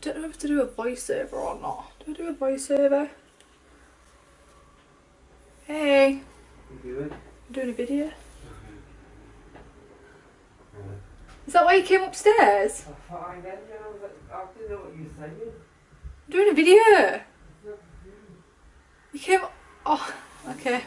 don't know if to do a voiceover or not. Do I do a voiceover? Hey. What are you doing? I'm doing a video. Is that why you came upstairs? I thought I didn't know what you were saying. I'm doing a video. You came. Oh, okay.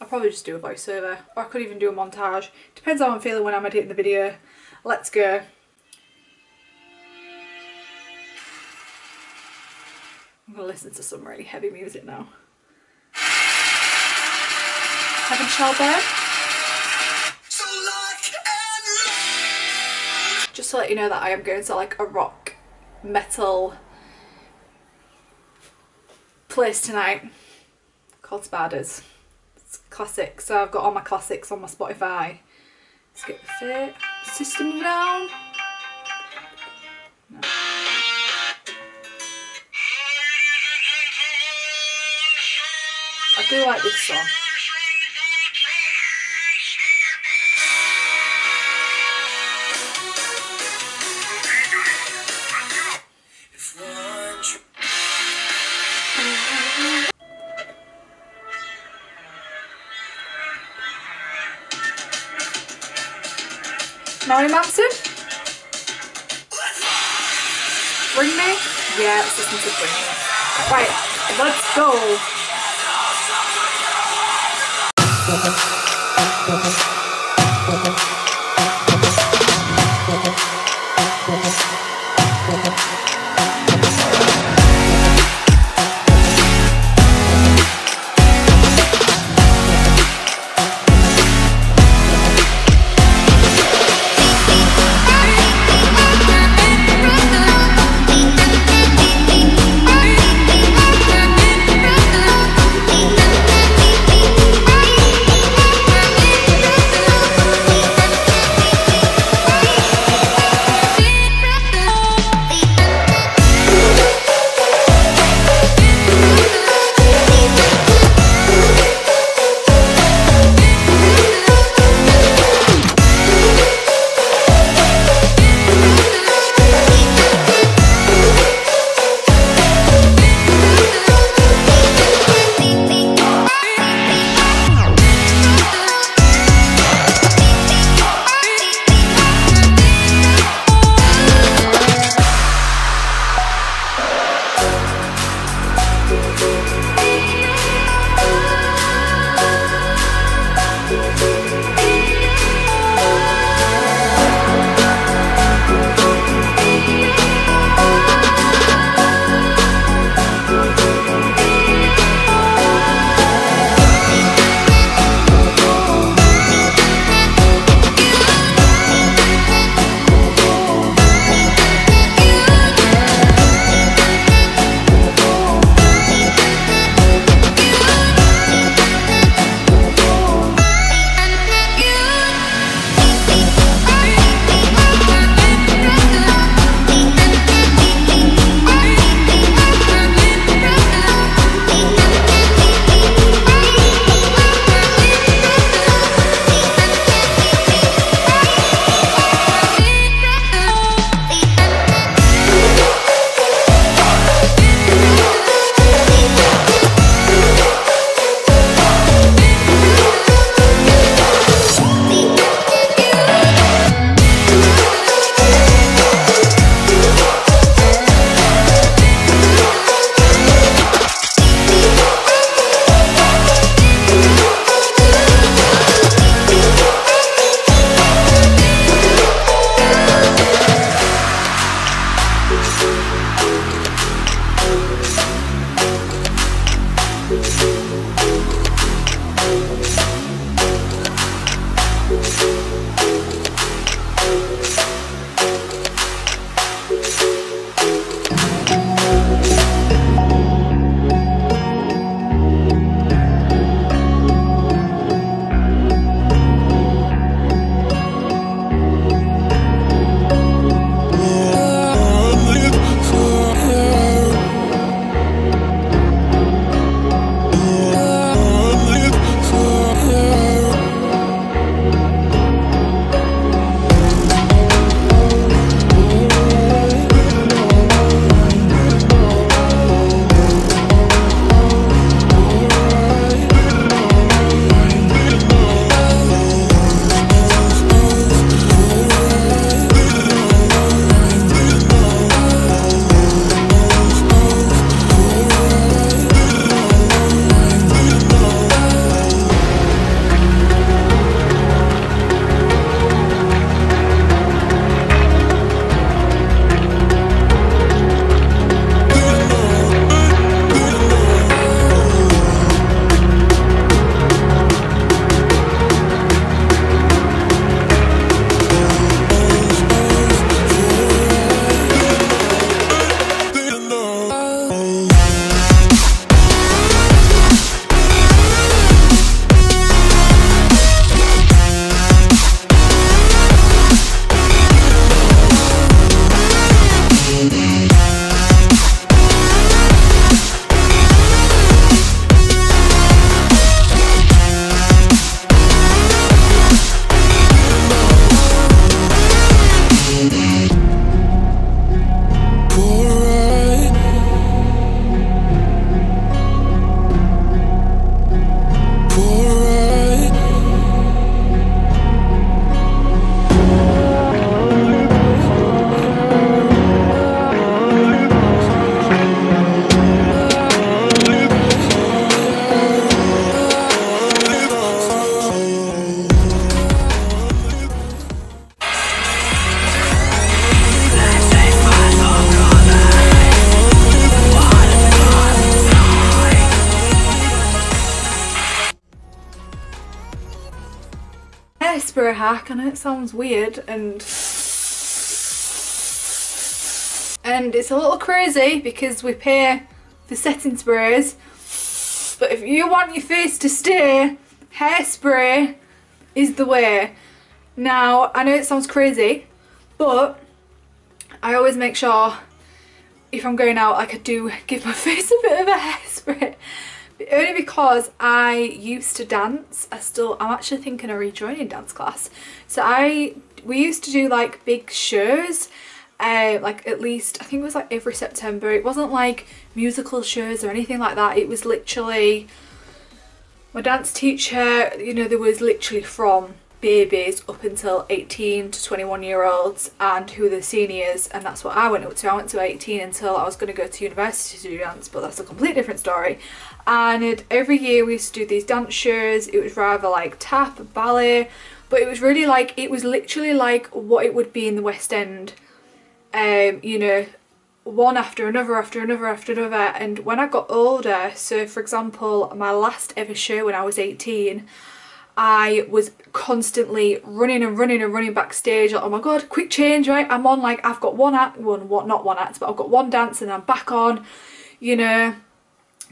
I'll probably just do a voiceover, or I could even do a montage. Depends how I'm feeling when I'm editing the video. Let's go. I'm gonna listen to some really heavy music now. Heaven Shall Burn. Just to let you know that I am going to like a rock metal place tonight called Spiders. It's classic, so I've got all my classics on my Spotify. Let's get the fit system down. No. I do like this song. Marilyn Manson? Bring Me? Yeah, let's listen to Bring Me. Right, let's go. hairspray hack. I know it sounds weird and it's a little crazy because we pay for setting sprays, but if you want your face to stay, hairspray is the way. Now, I know it sounds crazy, but I always make sure if I'm going out, like, I do give my face a bit of a hairspray. Only because I used to dance. I'm actually thinking of rejoining dance class. So we used to do like big shows, like at least, I think it was like every September. It wasn't like musical shows or anything like that. It was literally, my dance teacher, you know, there was literally from babies up until 18 to 21-year-olds and who were the seniors, and that's what I went up to. I went to 18 until I was going to go to university to do dance, but that's a completely different story. And every year we used to do these dance shows. It was rather like tap, ballet, but it was really like, it was literally like what it would be in the West End, you know, one after another after another after another. And when I got older, so for example, my last ever show when I was 18, I was constantly running and running and running backstage, like, oh my god, quick change, right? I'm on, like, I've got one act, not one act, but I've got one dance and I'm back on, you know,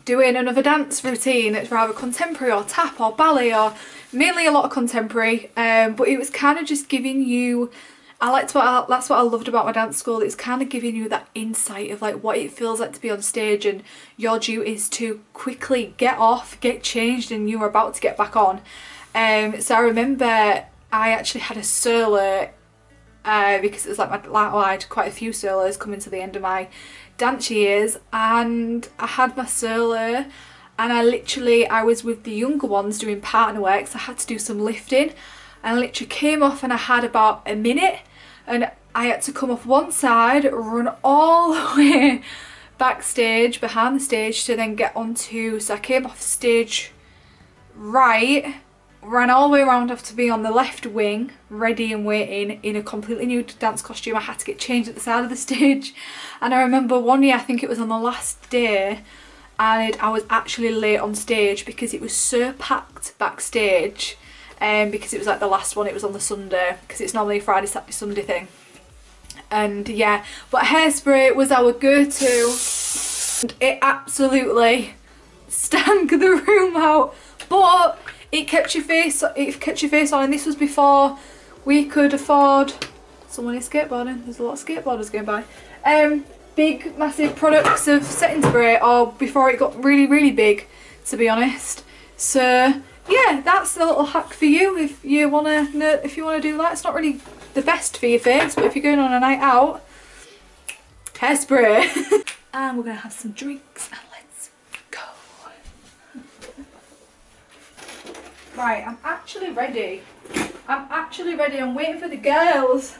doing another dance routine. It's rather contemporary or tap or ballet, or mainly a lot of contemporary, but it was kind of just giving you, that's what I loved about my dance school. It's kind of giving you that insight of like what it feels like to be on stage, and your duty is to quickly get off, get changed, and you're about to get back on. So I remember I actually had a solo, because it was like I had quite a few solos coming to the end of my dance years, and I had my solo, and I was with the younger ones doing partner work, so I had to do some lifting, and I literally came off and I had about a minute, and I had to come off one side, run all the way backstage behind the stage to then get onto, so I came off stage right, ran all the way around, have to be on the left wing, ready and waiting in a completely new dance costume. I had to get changed at the side of the stage. And I remember one year, I think it was on the last day, and I was actually late on stage because it was so packed backstage, because it was like the last one, it was on the Sunday, because it's normally a Friday, Saturday, Sunday thing. And yeah, but hairspray was our go-to, and it absolutely stank the room out, but it kept your face on, and this was before we could afford, someone is skateboarding, there's a lot of skateboarders going by, big massive products of setting spray, or before it got really, really big, to be honest. So yeah, that's a little hack for you if you wanna do that. It's not really the best for your face, but if you're going on a night out, hairspray. And we're gonna have some drinks and let's go. Right, I'm actually ready. I'm waiting for the girls